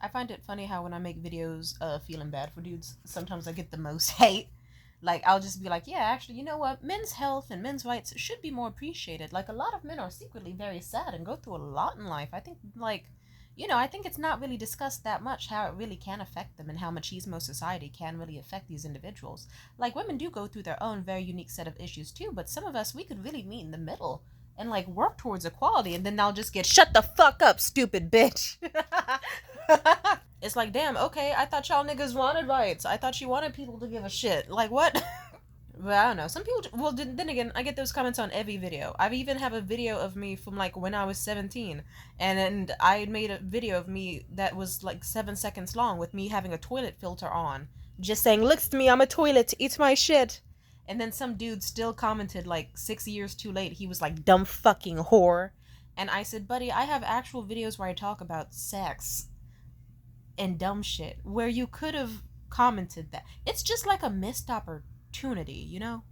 I find it funny how when I make videos feeling bad for dudes, sometimes I get the most hate. Like, I'll just be like, yeah, actually, you know what? Men's health and men's rights should be more appreciated. Like, a lot of men are secretly very sad and go through a lot in life. I think, like, I think it's not really discussed that much how it really can affect them and how machismo society can really affect these individuals. Like, women do go through their own very unique set of issues too, but some of us, we could really meet in the middle and, like, work towards equality, and then they'll just get, shut the fuck up, stupid bitch. It's like, damn, okay, I thought y'all niggas wanted rights. I thought you wanted people to give a shit. Like, what? But I don't know. Some people, well, then again, I get those comments on every video. I've even have a video of me from like when I was 17, and I made a video of me that was like 7 seconds long with me having a toilet filter on, just saying, "Looks to me, I'm a toilet. Eat my shit." And then some dude still commented like 6 years too late. He was like, "Dumb fucking whore," and I said, "Buddy, I have actual videos where I talk about sex and dumb shit where you could have commented that. It's just like a missed opportunity, you know?"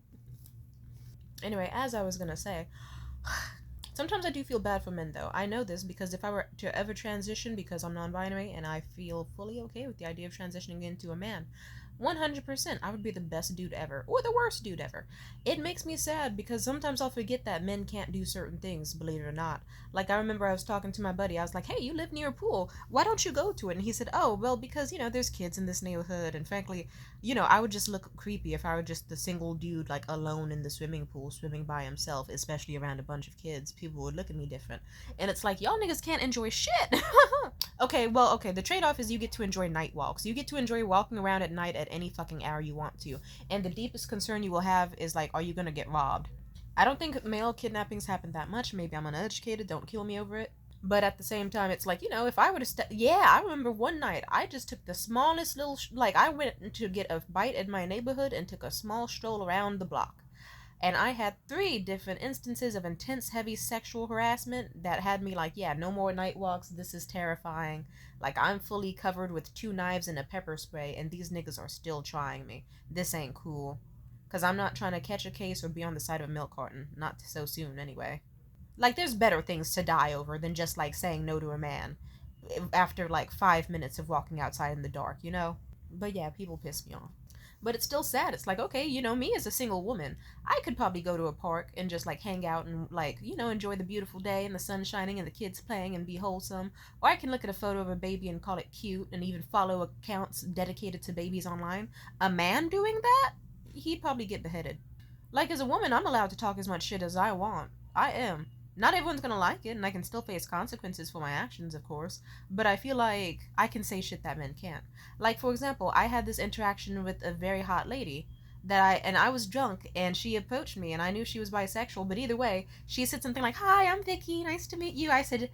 Anyway, as I was gonna say, sometimes I do feel bad for men, though. I know this because if I were to ever transition, because I'm non binary and I feel fully okay with the idea of transitioning into a man, 100%, I would be the best dude ever, or the worst dude ever. It makes me sad because sometimes I'll forget that men can't do certain things, believe it or not. Like, I remember I was talking to my buddy, I was like, hey, you live near a pool, why don't you go to it? And he said, oh, well, because, there's kids in this neighborhood, and frankly, I would just look creepy if I were just the single dude, like, alone in the swimming pool, swimming by himself, especially around a bunch of kids. People would look at me different. And it's like, y'all niggas can't enjoy shit. Okay, the trade-off is you get to enjoy night walks. You get to enjoy walking around at night at any fucking hour you want to. And the deepest concern you will have is, like, are you gonna get robbed? I don't think male kidnappings happen that much. Maybe I'm uneducated. Don't kill me over it. But at the same time, it's like, if I were to yeah, I remember one night I just took the smallest little like, I went to get a bite in my neighborhood and took a small stroll around the block, and I had three different instances of intense heavy sexual harassment that had me like, yeah, no more night walks, this is terrifying. Like, I'm fully covered with 2 knives and a pepper spray and these niggas are still trying me. This ain't cool. Cause I'm not trying to catch a case or be on the side of a milk carton, not so soon anyway. Like, there's better things to die over than just, like, saying no to a man after, like, 5 minutes of walking outside in the dark, you know? But yeah, people piss me off. But it's still sad. It's like, okay, me as a single woman, I could probably go to a park and just, like, hang out and, like, enjoy the beautiful day and the sun shining and the kids playing and be wholesome. Or I can look at a photo of a baby and call it cute and even follow accounts dedicated to babies online. A man doing that? He'd probably get beheaded. Like, as a woman, I'm allowed to talk as much shit as I want. I am. Not everyone's gonna like it, and I can still face consequences for my actions, of course, but I feel like I can say shit that men can't. Like, for example, I had this interaction with a very hot lady and I was drunk, and she approached me, and I knew she was bisexual, but either way, she said something like, hi, I'm Vicky, nice to meet you. I said,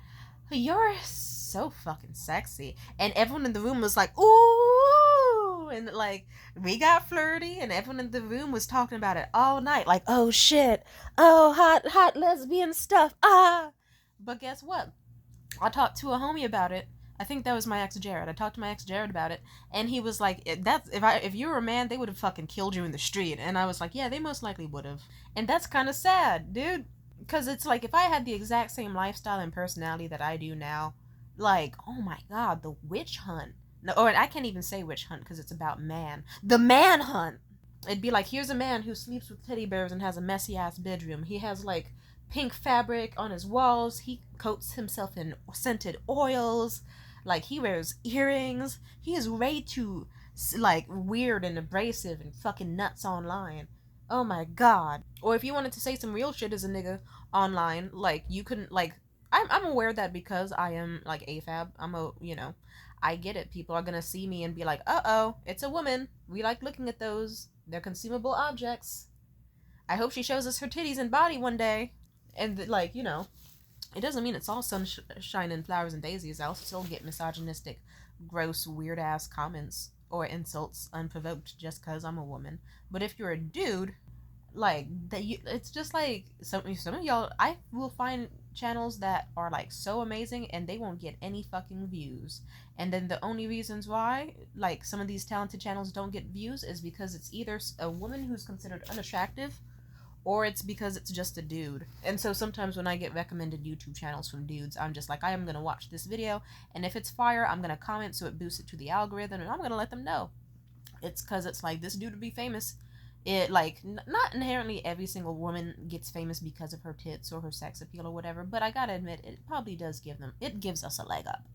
you're so fucking sexy. And everyone in the room was like, ooh. And like, we got flirty, and everyone in the room was talking about it all night. Like, oh shit. Oh, hot lesbian stuff. Ah. But guess what? I talked to a homie about it. I think that was my ex Jared. I talked to my ex Jared about it, and he was like, "That's if you were a man, they would have fucking killed you in the street." And I was like, "Yeah, they most likely would have." And that's kind of sad, dude. Because it's like, if I had the exact same lifestyle and personality that I do now, like, oh my god, the witch hunt. No, or I can't even say witch hunt because it's about man. The man hunt. It'd be like, here's a man who sleeps with teddy bears and has a messy ass bedroom. He has like pink fabric on his walls. He coats himself in scented oils. Like, he wears earrings. He is way too, like, weird and abrasive and fucking nuts online. Oh my god. Or if you wanted to say some real shit as a nigga online, like, you couldn't, like, I'm aware that because I am, like, AFAB, I get it. People are gonna see me and be like, uh-oh, it's a woman. We like looking at those. They're consumable objects. I hope she shows us her titties and body one day. And, like, it doesn't mean it's all sunshine and flowers and daisies. I'll still get misogynistic, gross, weird ass comments or insults unprovoked just because I'm a woman. But if you're a dude, like, it's just like some of y'all. I will find channels that are like so amazing and they won't get any fucking views. And then the only reasons why, like, some of these talented channels don't get views is because it's either a woman who's considered unattractive, or it's because it's just a dude. And so sometimes when I get recommended YouTube channels from dudes, I'm just like, I am gonna watch this video, and if it's fire, I'm gonna comment so it boosts it to the algorithm, and I'm gonna let them know. It's because it's like, this dude would be famous. It like not inherently every single woman gets famous because of her tits or her sex appeal or whatever, but I gotta admit, it probably does it gives us a leg up.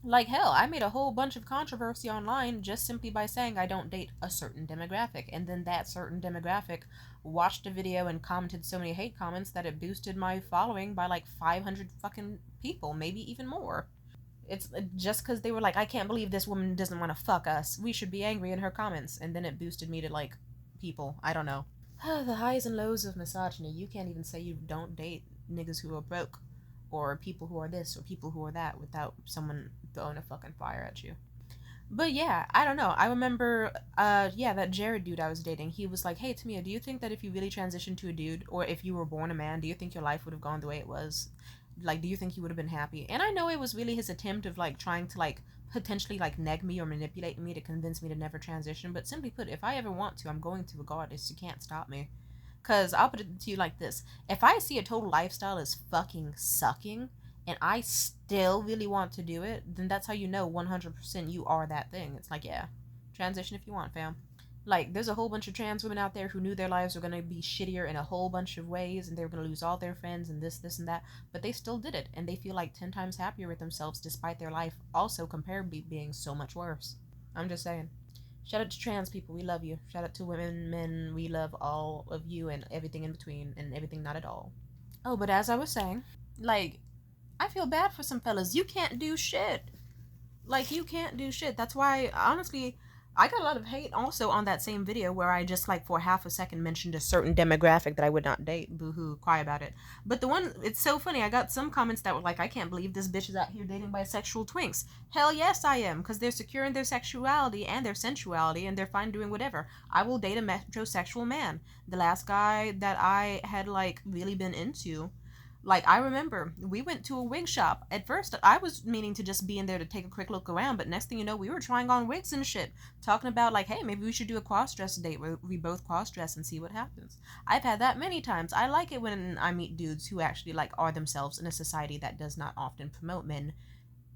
Like, hell, I made a whole bunch of controversy online just simply by saying I don't date a certain demographic, and then that certain demographic watched a video and commented so many hate comments that it boosted my following by like 500 fucking people, maybe even more. It's just because they were like, I can't believe this woman doesn't want to fuck us. We should be angry in her comments, and then it boosted me to like people. I don't know. The highs and lows of misogyny. You can't even say you don't date niggas who are broke, or people who are this, or people who are that, without someone throwing a fucking fire at you. But yeah, I don't know. I remember, that Jared dude I was dating, he was like, hey, Tamia, do you think that if you really transitioned to a dude, or if you were born a man, do you think your life would have gone the way it was? Like, do you think you would have been happy? And I know it was really his attempt of, like, trying to, like, potentially, like, neg me or manipulate me to convince me to never transition. But simply put, if I ever want to, I'm going to regardless. You can't stop me. Because I'll put it to you like this. If I see a total lifestyle as fucking sucking, and I still really want to do it, then that's how you know 100% you are that thing. It's like, yeah, transition if you want, fam. Like, there's a whole bunch of trans women out there who knew their lives were going to be shittier in a whole bunch of ways, and they were going to lose all their friends and this, and that, but they still did it, and they feel like 10 times happier with themselves despite their life also comparably being so much worse. I'm just saying. Shout out to trans people, we love you. Shout out to women, men, we love all of you and everything in between and everything not at all. Oh, but as I was saying, like, I feel bad for some fellas. You can't do shit. Like, you can't do shit. That's why, honestly, I got a lot of hate also on that same video where I just, like, for half a second mentioned a certain demographic that I would not date. Boo-hoo, cry about it. But the one, it's so funny. I got some comments that were like, I can't believe this bitch is out here dating bisexual twinks. Hell yes, I am, because they're secure in their sexuality and their sensuality, and they're fine doing whatever. I will date a metrosexual man. The last guy that I had, like, really been into, like, I remember we went to a wig shop. At first, I was meaning to just be in there to take a quick look around, but next thing you know, we were trying on wigs and shit. Talking about, like, hey, maybe we should do a cross-dress date where we both cross-dress and see what happens. I've had that many times. I like it when I meet dudes who actually, like, are themselves in a society that does not often promote men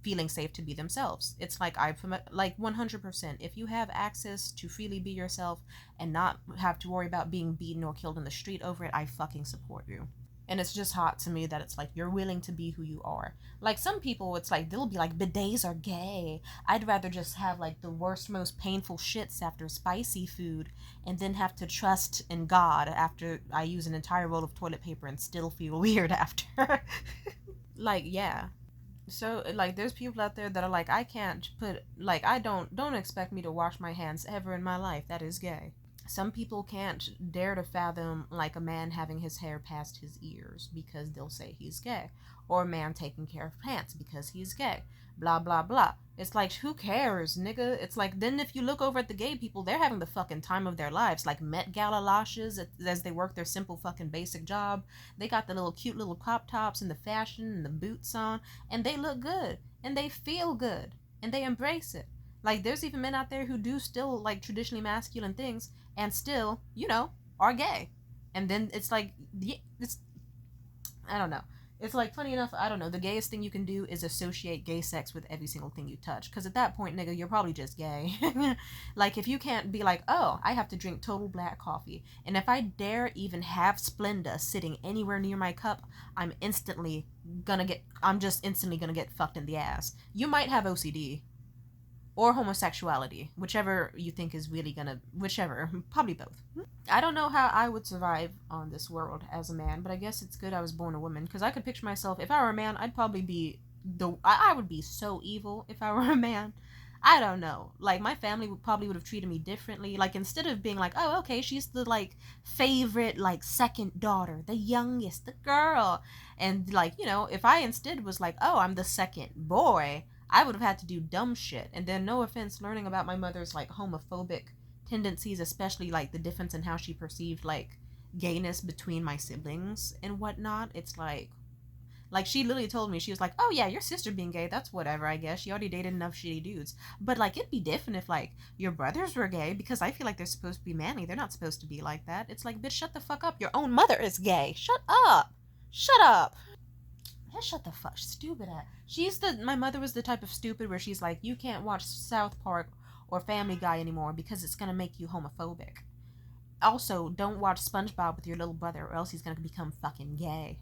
feeling safe to be themselves. It's like, I promote, like, 100%. If you have access to freely be yourself and not have to worry about being beaten or killed in the street over it, I fucking support you. And it's just hot to me that it's like, you're willing to be who you are. Like, some people, it's like, they'll be like, bidets are gay. I'd rather just have, like, the worst, most painful shits after spicy food and then have to trust in God after I use an entire roll of toilet paper and still feel weird after. Like, yeah. So, like, there's people out there that are like, I can't put, like, don't expect me to wash my hands ever in my life. That is gay. Some people can't dare to fathom, like, a man having his hair past his ears because they'll say he's gay, or a man taking care of pants because he's gay, blah blah blah. It's like, who cares, nigga? It's like, then if you look over at the gay people, they're having the fucking time of their lives, like Met Gala lashes as they work their simple fucking basic job. They got the little cute little crop tops and the fashion and the boots on, and they look good and they feel good and they embrace it. Like, there's even men out there who do still, like, traditionally masculine things and still, are gay. And then it's like, it's, I don't know. It's like, funny enough, I don't know, the gayest thing you can do is associate gay sex with every single thing you touch. Because at that point, nigga, you're probably just gay. Like, if you can't be like, oh, I have to drink total black coffee, and if I dare even have Splenda sitting anywhere near my cup, I'm just instantly gonna get fucked in the ass. You might have OCD. Or homosexuality, whichever you think is really whichever, probably both. I don't know how I would survive on this world as a man, but I guess it's good I was born a woman, because I could picture myself, if I were a man, I'd probably be I would be so evil if I were a man. I don't know. Like, my family would have treated me differently. Like, instead of being like, oh, okay, she's the, like, favorite, like, second daughter, the youngest, the girl. And, like, if I instead was like, oh, I'm the second boy, I would have had to do dumb shit. And then, no offense, learning about my mother's, like, homophobic tendencies, especially, like, the difference in how she perceived, like, gayness between my siblings and whatnot, it's like, Like, she literally told me, she was like, oh yeah, your sister being gay, that's whatever, I guess. She already dated enough shitty dudes. But, like, it'd be different if, like, your brothers were gay, because I feel like they're supposed to be manly. They're not supposed to be like that. It's like, bitch, shut the fuck up. Your own mother is gay. Shut up. Shut up. Just shut the fuck, stupid ass. My mother was the type of stupid where she's like, you can't watch South Park or Family Guy anymore because it's gonna make you homophobic. Also, don't watch SpongeBob with your little brother or else he's gonna become fucking gay.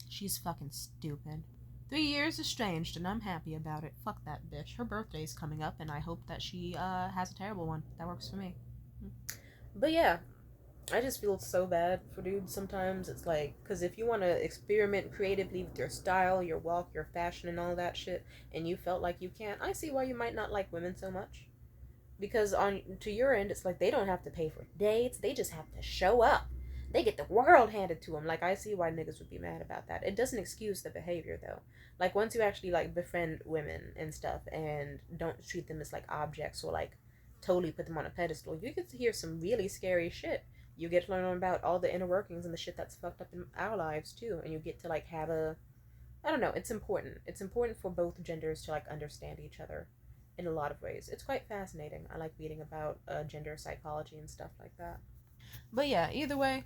She's fucking stupid. 3 years estranged, and I'm happy about it. Fuck that bitch. Her birthday's coming up, and I hope that she has a terrible one. That works for me. But yeah, I just feel so bad for dudes sometimes. It's like, because if you want to experiment creatively with your style, your walk, your fashion, and all that shit, and you felt like you can't, I see why you might not like women so much. Because on to your end, it's like they don't have to pay for dates; they just have to show up. They get the world handed to them. Like, I see why niggas would be mad about that. It doesn't excuse the behavior though. Like, once you actually like befriend women and stuff, and don't treat them as like objects or like totally put them on a pedestal, you get to hear some really scary shit. You get to learn about all the inner workings and the shit that's fucked up in our lives too, and you get to like have a, I don't know, it's important. It's important for both genders to like understand each other in a lot of ways. It's quite fascinating. I like reading about gender psychology and stuff like that. But yeah, either way,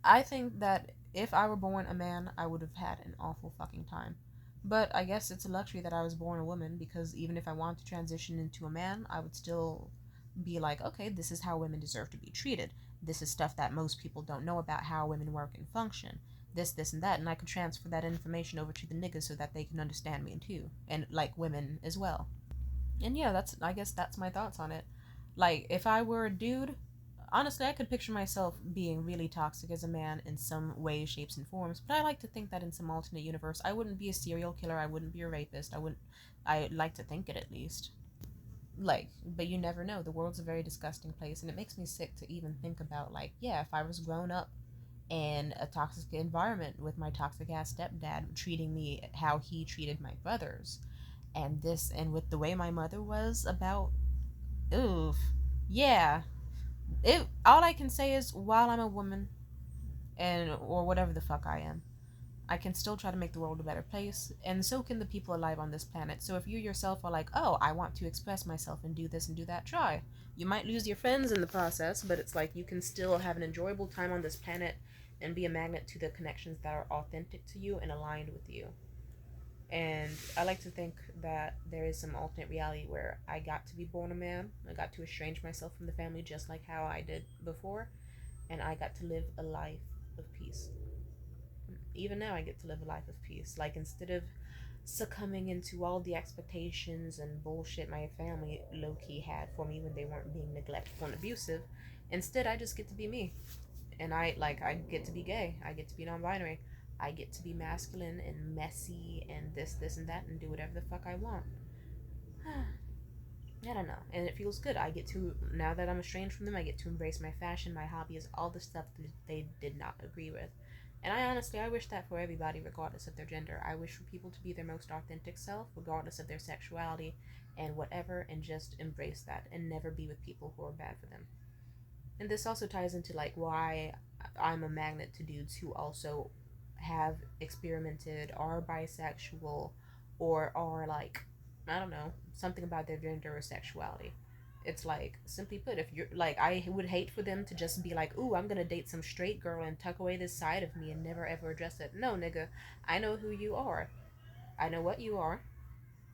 I think that if I were born a man, I would have had an awful fucking time. But I guess it's a luxury that I was born a woman, because even if I wanted to transition into a man, I would still be like, okay, this is how women deserve to be treated. This is stuff that most people don't know about how women work and function. This, and that. And I could transfer that information over to the niggas so that they can understand me too. And like women as well. And yeah, I guess that's my thoughts on it. Like, if I were a dude, honestly, I could picture myself being really toxic as a man in some ways, shapes, and forms. But I like to think that in some alternate universe, I wouldn't be a serial killer. I wouldn't be a rapist. I wouldn't. I like to think it at least. Like, but you never know. The world's a very disgusting place, and it makes me sick to even think about. Like, yeah, if I was grown up in a toxic environment with my toxic ass stepdad treating me how he treated my brothers, and with the way my mother was about, oof, yeah, it all I can say is, while I'm a woman, and or whatever the fuck I am, I can still try to make the world a better place, and so can the people alive on this planet. So if you yourself are like, oh, I want to express myself and do this and do that, try. You might lose your friends in the process, but it's like you can still have an enjoyable time on this planet and be a magnet to the connections that are authentic to you and aligned with you. And I like to think that there is some alternate reality where I got to be born a man. I got to estrange myself from the family just like how I did before, and I got to live a life of peace. Even now, I get to live a life of peace. Like, instead of succumbing into all the expectations and bullshit my family low key had for me when they weren't being neglectful and abusive, instead, I just get to be me. And I get to be gay. I get to be non binary. I get to be masculine and messy and this, and that, and do whatever the fuck I want. I don't know. And it feels good. I get to, now that I'm estranged from them, I get to embrace my fashion, my hobbies, all the stuff that they did not agree with. And I wish that for everybody, regardless of their gender. I wish for people to be their most authentic self, regardless of their sexuality and whatever, and just embrace that and never be with people who are bad for them. And this also ties into like why I'm a magnet to dudes who also have experimented, are bisexual, or are like, I don't know, something about their gender or sexuality. It's like, simply put, if you're like, I would hate for them to just be like, ooh, I'm gonna date some straight girl and tuck away this side of me and never ever address it. No, nigga, I know who you are. I know what you are,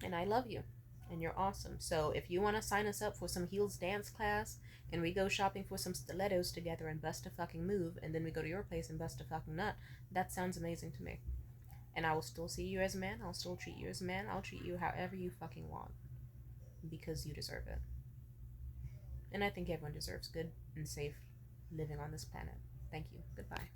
and I love you. And you're awesome. So if you want to sign us up for some heels dance class, and we go shopping for some stilettos together and bust a fucking move, and then we go to your place and bust a fucking nut, that sounds amazing to me. And I will still see you as a man. I'll still treat you as a man. I'll treat you however you fucking want. Because you deserve it. And I think everyone deserves good and safe living on this planet. Thank you. Goodbye.